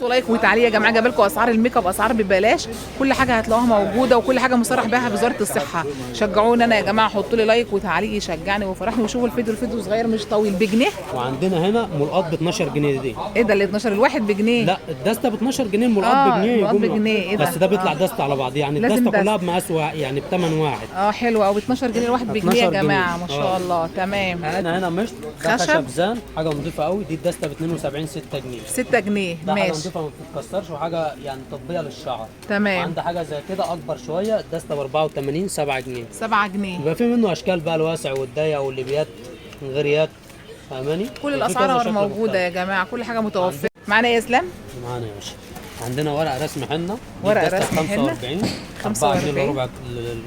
حطوا لايك وتعليق يا جماعه، جايب لكم اسعار الميك اب، اسعار ببلاش، كل حاجه هتلاقوها موجوده وكل حاجه مصرح بها بوزاره الصحه. شجعوني انا يا جماعه، حطوا لي لايك وتعليق يشجعني ويفرحني، وشوفوا الفيديو صغير مش طويل بجنيه. وعندنا هنا ملقط ب 12 جنيه دي. ايه ده اللي 12 الواحد بجنيه؟ لا الدسته ب 12 جنيه، الملقط بجنيه. الملقط بجنيه. ايه ده؟ بس ده بيطلع دسته على بعض، يعني الدسته كلها بمقاس يعني بثمن واحد. حلو قوي، 12 جنيه الواحد بجنيه يا جماعه، ما شاء الله. تمام. هنا مشط خشب زان، حاجه نظيفه قوي. دي الدسته ب 72 6 جنيه. 6 جنيه ده حاجه ماشي. نظيفه ما بتتكسرش، وحاجه يعني تطبيقه للشعر. تمام. وعندي حاجه زي كده اكبر شويه، الدسته ب 84 7 جنيه. 7 جنيه. يبقى في منه اشكال بقى، الواسع والضيق والليبيات من غير يد، فاهماني؟ كل الاسعار موجوده يا جماعه، كل حاجه متوفره. معانا يا اسلام؟ معانا يا باشا. عندنا ورق رسم حنه، ورق رسم حنه 45 4 ربع.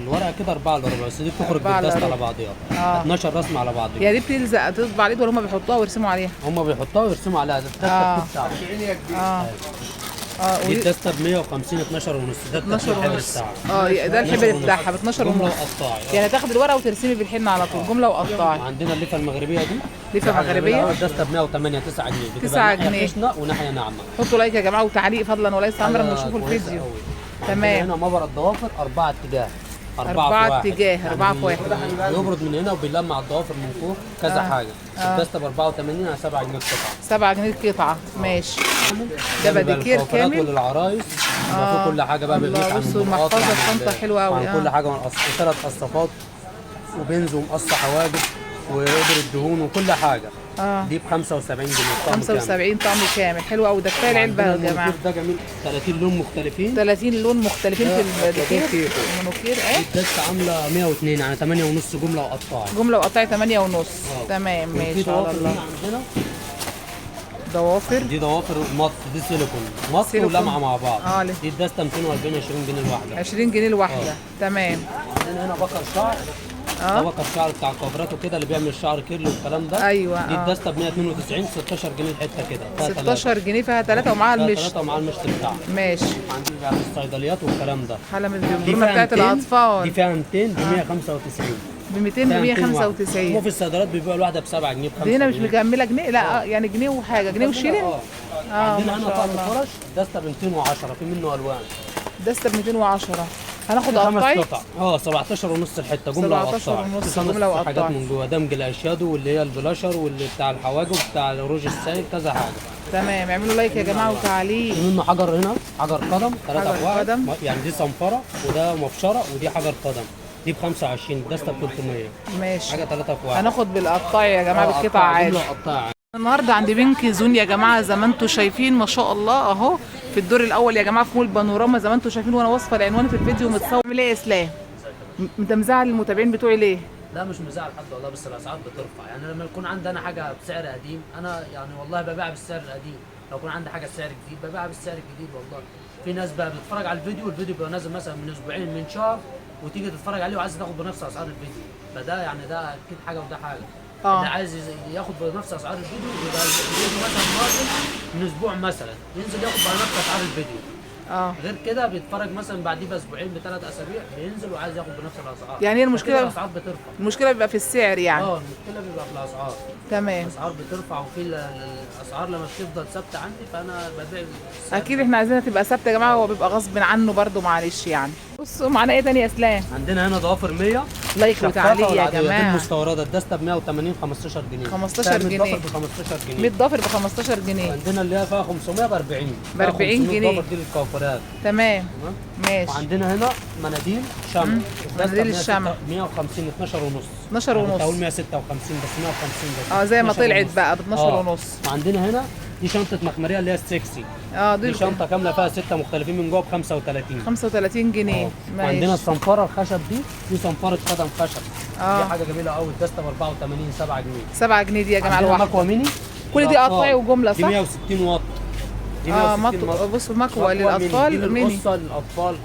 الورقه كده 4 الا ربع، بس دي بتخرج بالدست على بعضيها. 12 رسم على بعضيها. يعني دي بتلزق تطبع على الايد ولا هم بيحطوها ويرسموا عليها؟ هم بيحطوها ويرسموا عليها. الدستة بتاعها دي الدستة ب 150 12 ونص. ده 12 ونص. بتاعها. ده الحبر بتاعها ب 12 ونص. يعني تاخد الورقه وترسمي بالحنه على طول، جمله وقطاعي. عندنا الليفه المغربيه دي، ليفه مغربيه الدستة ب 108 9 جنيه. 9 جنيه خشنه وناحيه ناعمه. حطوا لايك يا جماعه وتعليق فضلا وليس امرا وشوفوا الفيديو. تمام. هنا مبرد الضوافر 4 اتجاه. 4 اتجاه، 4 في 1. بيبرد من هنا وبيلمع الضوافر من فوق كذا حاجه. الدستة ب 84 على 7 جنيه القطعه. 7 جنيه القطعه ماشي. ده بديكير كامل وللعرايس. في كل حاجه بقى بالبيت. بصوا المحفظه الشنطه حلوه قوي. كل حاجه من 3 قصافات وبنز ومقص حواجب وابر الدهون وكل حاجه. دي ب 75 جنيه. 75 طقم كامل، حلو قوي. ده كفايه العلبه يا جماعه. ده جميل. 30 لون مختلفين. 30 لون مختلفين في البديكير. المنوكير الدستة عامله 102 يعني 8 ونص جمله وقطاعي. جمله وقطاعي 8 ونص. تمام ماشي. على الله. عندنا ضوافر. دي ضوافر مص، دي سيليكون مص ولمعه مع بعض. دي الدستة 240 20 جنيه الواحده. 20 جنيه الواحده. تمام. عندنا هنا بكر شعر. ده بكر شعر بتاع الكوافرات وكده، اللي بيعمل الشعر كيرل والكلام ده. ايوه. دي الدستة ب 192 16 جنيه الحته كده. 16 جنيه فيها 3 ومعاها المشط. 3 ومعاها المشط بتاعها. ماشي. عندي بقى في الصيدليات والكلام ده. حاله من البرمه بتاعت الاطفال. دي فيها 200 ب 195. ب 200 ب 195. وفي الصيدليات بيبيعوا الواحده ب 7 جنيه ب 5 دي هنا مش جنيه. مكمله جنيه، لا يعني جنيه وحاجه، جنيه وشيلين. عندنا هنا طقم فرش دستة ب 210، في منه الوان. دستة ب 210. هناخد قطعي. 17 ونص الحته جمله وقطاعي. 17 ونص جمله وقطاعي. حاجات من جوه دمج الاي شادو واللي هي البلاشر واللي بتاع الحواجب بتاع الروج السايل كذا حاجه. تمام. اعملوا لايك يا جماعه وتعليق. في منه حجر هنا، حجر قدم 3 في 1. قدم. يعني دي صنفره وده مبشره ودي حجر قدم. دي ب 25 دستة ب 300. ماشي. حاجه 3 في 1. هناخد بالقطاعي يا جماعه بالقطع عادي. النهارده عند بنك زون يا جماعه، زي ما انتم شايفين ما شاء الله اهو في الدور الاول يا جماعه في مول بانوراما، زي ما انتم شايفين وانا واصفه العنوان في الفيديو متصور. عامل ايه يا اسلام؟ انت مزعل المتابعين بتوعي ليه؟ لا مش مزعل حد والله، بس الاسعار بترفع. يعني لما يكون عندي انا حاجه بسعر قديم، انا يعني والله ببيع بالسعر القديم. لو يكون عندي حاجه بسعر جديد ببيع بالسعر الجديد والله. في ناس بقى بتتفرج على الفيديو بيبقى نازل مثلا من اسبوعين من شهر، وتيجي تتفرج عليه وعايز تاخد بنفس اسعار الفيديو. فده يعني ده اكيد حاجه وده حاجه. اللي عايز ياخد بنفس اسعار الفيديو يبقى الفيديو مثلا نازل من اسبوع مثلا، ينزل ياخد بنفس اسعار الفيديو. غير كده بيتفرج مثلا بعديه باسبوعين ب3 اسابيع بينزل وعايز ياخد بنفس الاسعار. يعني هي المشكله الاسعار بترفع. المشكله بيبقى في السعر يعني. المشكله بيبقى في الاسعار. تمام. الاسعار بترفع، وفي الاسعار لما بتفضل ثابته عندي فانا ببيع. اكيد احنا عايزينها تبقى ثابته يا جماعه، هو بيبقى غصب عنه برده معلش يعني. بصوا معانا ايه تاني يا اسلام؟ عندنا هنا ضوافر 100 لايك وتعليق يا جماعه. دي المستورده الدسته ب 180 15 جنيه. 15 جنيه. 100 ضافر ب 15 جنيه. 100 ضافر ب 15 جنيه. عندنا اللي هي فيها 500 ب 40. ب 40 جنيه. ضافر دي للكوافرات. تمام. ماشي. وعندنا هنا مناديل شمع. مناديل الشمع 150 12 ونص. 12 ونص. او 156 بس 150 بس. زي ما طلعت بقى ب 12 ونص. وعندنا هنا دي شنطه مخمريه اللي هي السكسي. دي شنطه كامله فيها 6 مختلفين من جوه ب 35. 35 جنيه. ماشي. وعندنا الصنفره الخشب دي صنفره قدم خشب. دي حاجه جميله قوي. الدسته ب 84 7 جنيه. 7 جنيه دي يا جماعه الواحده. مكوه ميني. كل دي قطعي وجمله صح؟ دي 160 واط. دي 160 واط. بصوا مكوه للاطفال ميني. القصه للاطفال.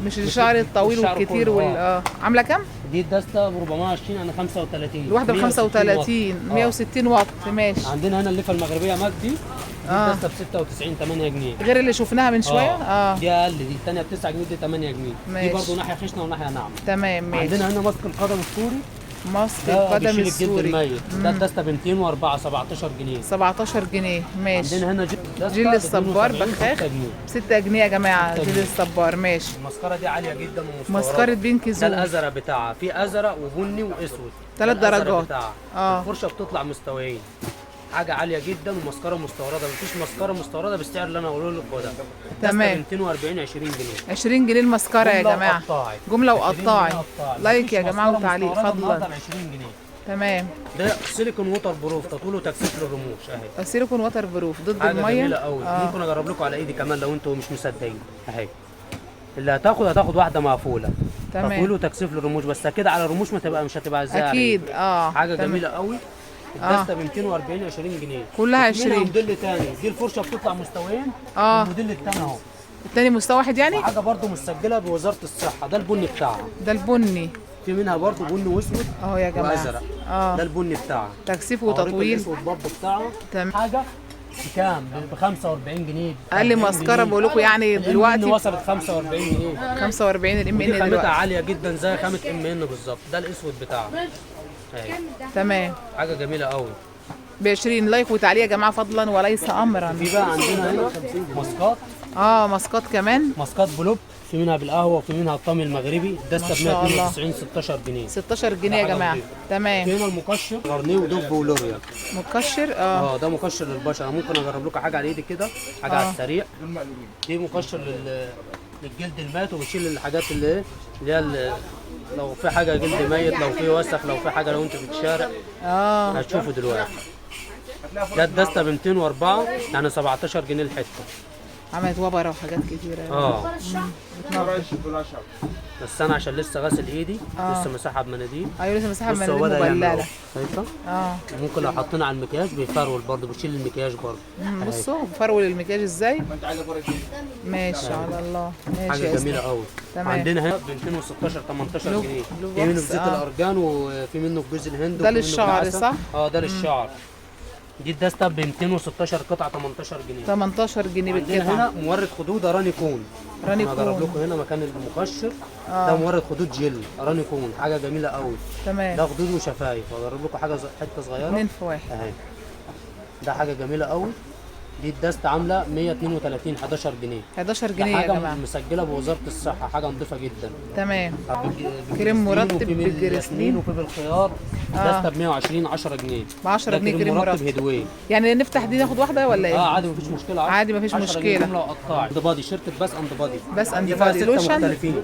مش الشعر الطويل والكتير عامله كام؟ دي الدسته ب 420 يعني 35. الواحده ب 35 160 واط. ماشي. عندنا هنا الليفه المغربيه ماك دي الدسته ب 96 8 جنيه. غير اللي شفناها من شويه. دي اقل، دي الثانيه ب 9 جنيه دي 8 جنيه. ماشي. دي برضه ناحيه خشنه وناحيه ناعمه. تمام ماشي. عندنا هنا ماسك القدم السوري ماسك ده القدم بيشيل الجلد السوري. الميت. ده الدستة ب 204 17 جنيه. 17 جنيه ماشي. عندنا هنا جيل الصبار 72 بخاخ 6 جنيه. ب 6 جنيه يا جماعه. 6 جيل جنيه. الصبار ماشي. المسكرة دي عالية جدا ومستوردة. مسكرة بينك ده زون الازرق بتاعها، في ازرق وبني واسود. 3 ده الأزرق درجات. بتاعها. الفرشة بتطلع مستويين. حاجة عالية جدا ومسكرة مستوردة، مفيش مسكرة مستوردة بالسعر اللي انا هقوله لكم ده. تمام. 240 20 جنيه. 20 جنيه المسكرة يا جملة جماعة. وقطاعي. جملة 20 وقطاعي. جنيه قطاعي. لايك يا مفيش جماعة مسكرة وتعليق مستوردة فضلا. النهارده ب 20 جنيه. تمام. ده سيليكون ووتر بروف، تطوله تكثيف للرموش اهي. سيليكون واتر بروف ضد حاجة المية. جميلة قوي. ممكن اجرب لكم على ايدي كمان لو انتوا مش مصدقين اهي. اللي هتاخد واحدة مقفولة. تمام. تطويل وتكثيف للرموش، بس كده على الرموش مش هتبقى زي اكيد حاجة تمام. جميلة قوي. الدستة ب 240 20 جنيه. كلها وفي منها 20. موديل تاني، دي الفرشة بتطلع مستويين. الموديل التاني اهو. التاني مستوى واحد يعني. وحاجة برضو مسجلة بوزارة الصحة، ده البني بتاعها. ده البني. في منها برضو بني واسود اهو يا جماعة. وازرق. ده البني بتاعها. تكثيف أوريكم وتطويل. الاسود برضو بتاعها. تمام. حاجة بكام؟ ب 45 جنيه. اقل مسكرة بقول لكم يعني دلوقتي وصلت 45 جنيه. 45 الام دي ان خامتها دلوقتي. عالية جدا زي خامة ام ان بالظبط. ده الاسود بتاعها. اهي. تمام. حاجة جميلة قوي. ب 20 لايك وتعليق يا جماعة فضلا وليس امرا. في بقى عندنا هنا ماسكات. ماسكات كمان. ماسكات بلوب، في منها بالقهوه وفي منها الطمي المغربي. الدسته ب 192 16 جنيه. 16 جنيه يا جماعة. في تمام. هنا المقشر غرنيه ودب ولوريال. مكشر ده مقشر للبشره. ممكن اجرب لكم حاجه على ايدي كده، حاجه على السريع. دي مقشر للجلد المات، وبتشيل الحاجات اللي هي لو في حاجه جلد ميت، لو في وسخ، لو في حاجه، لو انت في الشارع. هتشوفوا دلوقتي. ده الدسته ب 204 يعني 17 جنيه الحته. عملت وبره وحاجات كتيرة. بس انا عشان لسه غاسل ايدي، لسه مسحها بمناديل. ايوه لسه مسحها بص هو بمناديل بدأ يعمل مبللة. أهو. شايفه؟ ممكن لو حطينا على المكياج بيفرول برضه، بتشيل المكياج برضه. بصوا فرول المكياج ازاي. ماشي على الله. ماشي حاجه يا جميله اسلام. قوي. تمام. عندنا هنا ب 216 18 لوك- جنيه. لوك في منه بوكس، بزيت الارجان وفي منه بجوز الهند. ده وفي منه للشعر بالعسل. صح؟ ده للشعر. دي الدستة ب 216 قطعة 18 جنيه. 18 جنيه عندنا بالقطعة. هنا مورد خدود راني كون. راني انا هجرب كون. لكم هنا مكان المقشر. ده مورد خدود جل راني كون، حاجة جميلة قوي. تمام. ده خدود وشفايف. هجرب لكم حاجة حتة صغيرة. 2 في 1. اهي. ده حاجة جميلة قوي. دي الدستة عاملة 132 11 جنيه. 11 ده جنيه يا حاجة جماعة. مسجلة بوزارة الصحة، حاجة نظيفة جدا. تمام. بالجريسلين كريم مرطب وفي بالجريسلين. وفي بالخيار. دستة ب 120 10 جنيه. ب 10 جنيه كريم مرطب. هيدوي. يعني نفتح دي ناخد واحدة ولا ايه؟ عادي مفيش مشكلة. عادي مفيش 10 جنيه مشكلة. جملة وقطاعي. اند بادي، شركة بس اند بادي. بس اند دي فيها بادي ستة لوشن. مختلفين.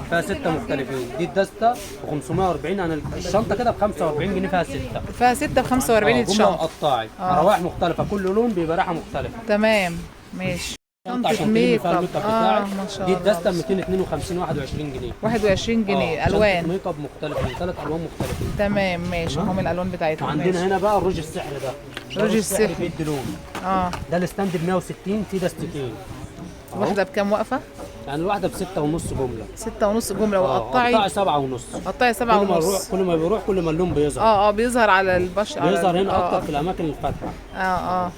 فيها 6 مختلفين. دي الدستة ب 540. يعني الشنطة كده ب 45 جنيه فيها 6. فيها 6 ب 45 جملة شنطة. وقطاعي. روائح مختلفة، كل لون بيبقى ريحة مختلفة. تمام ماشي. شنطة شنطة عشان تلمي ميك فيها اب. الميك اب بتاعك. ما شاء دي الله. الدستة 252 21 جنيه. 21 جنيه شنطة الوان. ميك اب مختلفة من 3 الوان مختلفين. تمام ماشي. هم الالوان بتاعتهم. وعندنا ماشي. هنا بقى الروج السحري ده. الروج السحري. بيدي لون. ده الستاند ب 160 في دستتين. واحدة بكام واقفة؟ يعني الواحدة ب6.5 جملة. 6.5 جملة قطعي وقطعي. 7.5. قطعي 7.5. كل ما بيروح كل ما اللون بيظهر. بيظهر على البشرة. بيظهر هنا اكتر في الاماكن الفاتحة.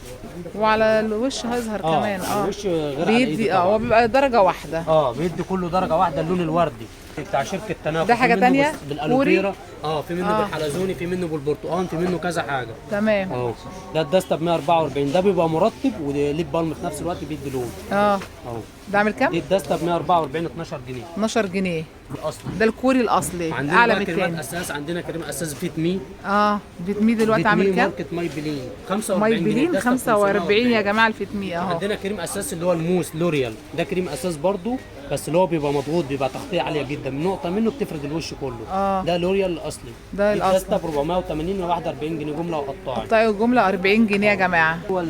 وعلى الوش هيظهر كمان. الوش غير على بيدي ايدي هو بيبقى درجة واحدة. بيدي كله درجة واحدة. اللون الوردي بتاع شركة تناقض. ده حاجة تانية؟ بالالوفيرا. في منه بالحلزوني، في منه بالبرتقال، في منه كذا حاجة. تمام. ده الدستة ب 144. ده بيبقى مرطب وليب بالم في نفس الوقت بيدي لون. ده عامل كام؟ دي الدستة ب 144 12 جنيه. 12 جنيه. الاصلي. ده الكوري الاصلي. عندنا اعلى بقى من كريمات التاني. اساس. عندنا كريم اساس فيت مي. فيتمي دلوقتي عامل كام؟ ماركة ماي بلين 45 ماي جنيه. بلين الدستة ب 45 يا جماعة. الفيتمي اهو. عندنا كريم اساس اللي هو الموس لوريال. ده كريم اساس برضو، بس اللي هو بيبقى مضغوط، بيبقى تغطيه عاليه جدا. من نقطه منه بتفرد الوش كله. ده لوريال الاصلي. ده الاصلي. الدستة ب 480 ل 41 جنيه جمله وقطاعي. قطعي الجملة 40 جنيه يا جماعة. هو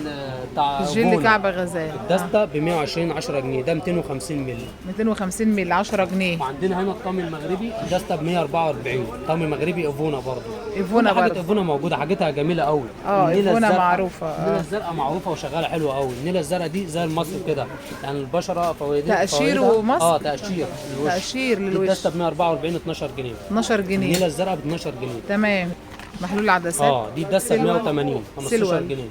بتاع الجل فونا. كعب غزال. الدستة ب 120 10 جنيه. ده 250 مللي. 250 مللي 10 جنيه. وعندنا هنا الطقم المغربي. الدستة ب 144. طقم مغربي ايفونا برضو. ايفونا كل حاجة برضو. ايفونا موجوده، حاجتها جميله قوي. ايفونا معروفة. النيله الزرقاء معروفه وشغاله حلوه قوي. النيله الزرقاء دي زي المصري كده، يعني البشره تقشير ومصر. تقشير للوش. تقشير للوش. الدستة ب 144 12 جنيه. 12 جنيه. النيله الزرقاء ب 12 جنيه. تمام. محلول العدسات دي الدسه ب سلوى. 180 15 سلوى. جنيه.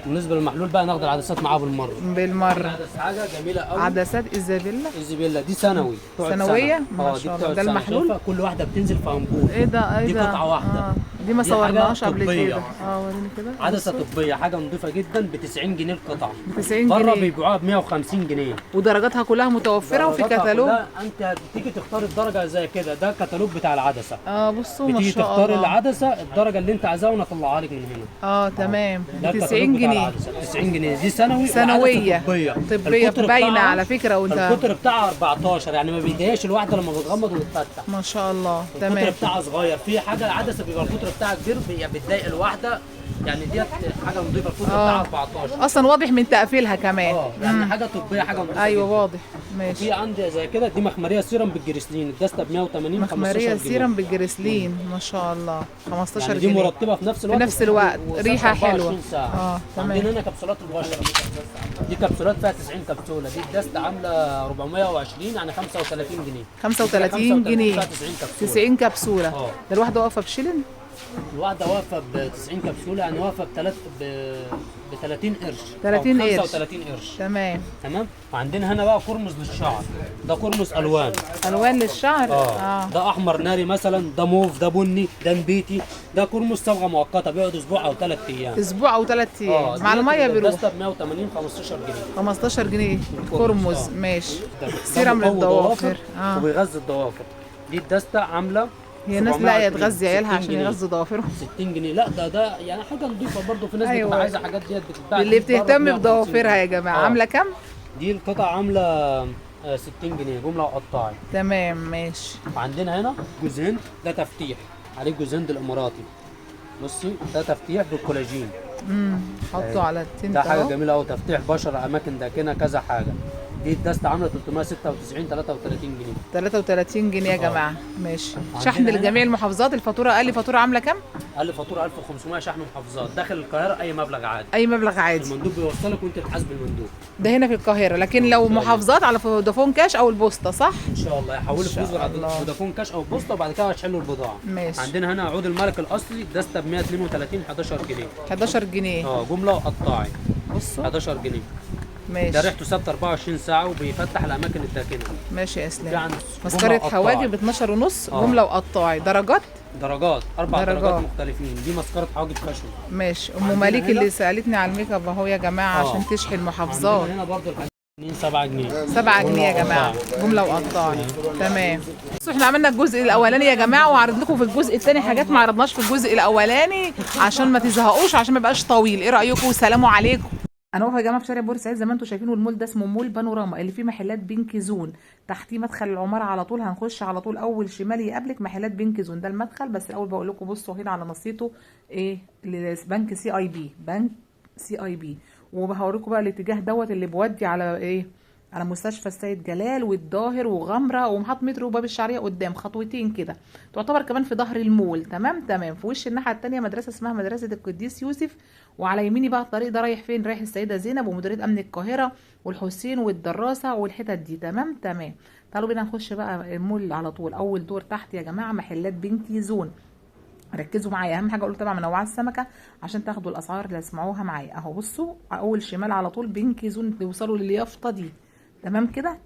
بالنسبه للمحلول بقى ناخد العدسات معاه بالمره. بالمره. حاجه جميله قوي. عدسات ايزابيلا ايزابيلا دي ثانوي، بتقعد ثانويه سنة. ما دي شاء الله. بتقعد ده سنة. المحلول. شايفة؟ كل واحده بتنزل في انبوب. ايه ده؟ ايه دي ده؟ قطعه واحده. دي ما دي حاجة صورناهاش قبل طبية. كده. وريني كده. عدسه بصوا. طبيه، حاجه نظيفه جدا، ب 90 جنيه القطعه. ب 90 بره جنيه بيبيعوها ب 150 جنيه. ودرجاتها كلها متوفره وفي درجاتها كتالوج. كلها، انت بتيجي تختار الدرجه زي كده، ده الكتالوج بتاع العدسه. بصوا ما بتيجي شاء تختار الله. العدسه الدرجه اللي انت عايزاها ونطلعها لك من هنا. تمام. ده ب الكتالوج 90 بتاع جنيه. العدسة. 90 جنيه دي ثانوي. ثانويه وعدسة طبيه. طبيه القطر باينه بتاعها- على فكره وانت. القطر بتاعها 14، يعني ما بيضايقش الواحده لما بتغمض وتفتح. ما شاء الله. القطر تمام. بتاعها صغير، في حاجه العدسه بيبقى القطر بتاعها كبير بتضايق الواحده، يعني ديت حاجه نظيفه، القطر بتاعها 14. اصلا واضح من تقفيلها كمان. يعني حاجه طبيه، حاجه نظيفه. ايوه جداً. واضح. ماشي. في عندي زي كده، دي مخمريه سيرم بالجريسلين، الدسته ب 180 مخمريه 15 جنيه. سيرم بالجريسلين ما شاء الله 15 يعني دي جنيه. مرطبه في نفس الوقت. نفس الوقت. وسعرها ريحة 24 حلوة. ساعة. تمام. عندنا هنا كبسولات البشره، دي كبسولات فيها 90 كبسوله، دي الدسته عامله 420 يعني 35 جنيه. 35 جنيه. فيها 90 كبسوله. 90 كبسوله. اه. ده الواحده واقفه بشيلن. الواحده واقفه ب 90 كبسوله، يعني واقفه ب 30 قرش. 30 أو قرش. 35 قرش. تمام. تمام. وعندنا هنا بقى قرمز للشعر، ده قرمز الوان. الوان للشعر. ده احمر ناري مثلا، ده موف، ده بني، ده نبيتي، ده قرمز صبغه مؤقته بيقعد اسبوع او 3 ايام. اسبوع او 3 ايام مع الميه بيروح. الدسته ب 180 15 جنيه. 15 جنيه قرمز. ماشي. ده سيرم مقوي للضوافر. وبيغذي الضوافر. دي الدسته عامله هي الناس لاقيه 720 تغذي عيالها 60 عشان جنيه. يغذوا ضوافرهم. 60 جنيه. لا ده يعني حاجه نظيفه برضه، في ناس أيوة. بتبقى عايزه حاجات ديت بتتباع اللي بره بتهتم 150 بضوافرها يا جنيه. جماعه عامله كام؟ دي القطعه عامله 60 جنيه جمله وقطاعي. تمام ماشي. وعندنا هنا جوز هند، ده تفتيح عليه جوز هند الاماراتي. بصي ده تفتيح بالكولاجين. حطه على التنت ده حاجه اهو. جميله قوي، تفتيح بشره، اماكن داكنه، كذا حاجه. دي الدسته عامله 396 33 جنيه. 33 جنيه يا جماعه. ماشي. شحن عندنا لجميع هنا- المحافظات. الفاتوره قال لي فاتوره عامله كام؟ قال لي فاتوره 1500 شحن محافظات، داخل القاهره اي مبلغ عادي. اي مبلغ عادي. المندوب بيوصلك وانت تحاسب المندوب. ده هنا في القاهره، لكن لو محافظات على فودافون كاش او البوسطه صح؟ ان شاء الله يحولوا إن شاء فلوس على الله. فودافون كاش او بوسطه، وبعد كده هتحلوا البضاعه. ماشي. عندنا هنا عود الملك الاصلي، دسته ب 132 11 جنيه. 11 جنيه. جمله وقطاعي. بصوا 11 جنيه. ده ماشي. ريحته ثابته 24 ساعه وبيفتح الاماكن الداكنه. ماشي يا في اسلام. عندك مسكره جملة وقطاعي. حواجب 12 ونص. جمله وقطاعي. درجات. درجات 4 درجات. درجات مختلفين. دي مسكره حواجب خشب. ماشي. عندنا ام مالك هنا- اللي سالتني على الميك اب اهو يا جماعه عشان تشحن محافظات. عندنا هنا برضه الحاجات 7 جنيه. 7 جنيه يا جماعه. جمله وقطاعي. تمام. بصوا احنا عملنا الجزء الاولاني يا جماعه، وعرض لكم في الجزء الثاني حاجات ما عرضناش في الجزء الاولاني عشان ما تزهقوش، عشان ما يبقاش طويل. ايه رايكم؟ سلام عليكم. انا واقفه يا جماعه في شارع بورسعيد زي ما انتم شايفين، والمول ده اسمه مول بانوراما اللي فيه محلات بينك زون. تحتيه مدخل العماره على طول، هنخش على طول اول شمال يقابلك محلات بينك زون، ده المدخل. بس الاول بقول لكم بصوا هنا على نصيته ايه، بنك سي اي بي، بنك سي اي بي. وبهوريكم بقى الاتجاه دوت اللي بيودي على ايه، على مستشفى السيد جلال والظاهر وغمره ومحط مترو وباب الشعريه قدام خطوتين كده. تعتبر كمان في ظهر المول. تمام. في وش الناحيه الثانيه مدرسه اسمها مدرسه القديس يوسف، وعلى يميني بقى الطريق ده رايح فين؟ رايح السيده زينب ومديريه امن القاهره والحسين والدراسه والحتت دي. تمام. تعالوا بينا نخش بقى المول على طول. اول دور تحت يا جماعه محلات بنكي زون. ركزوا معايا، اهم حاجه اقول طبعا منوعات السمكه عشان تاخدوا الاسعار اللي تسمعوها معايا. اهو بصوا اول شمال على طول بنكي زون، توصلوا لليافطه دي. تمام كده.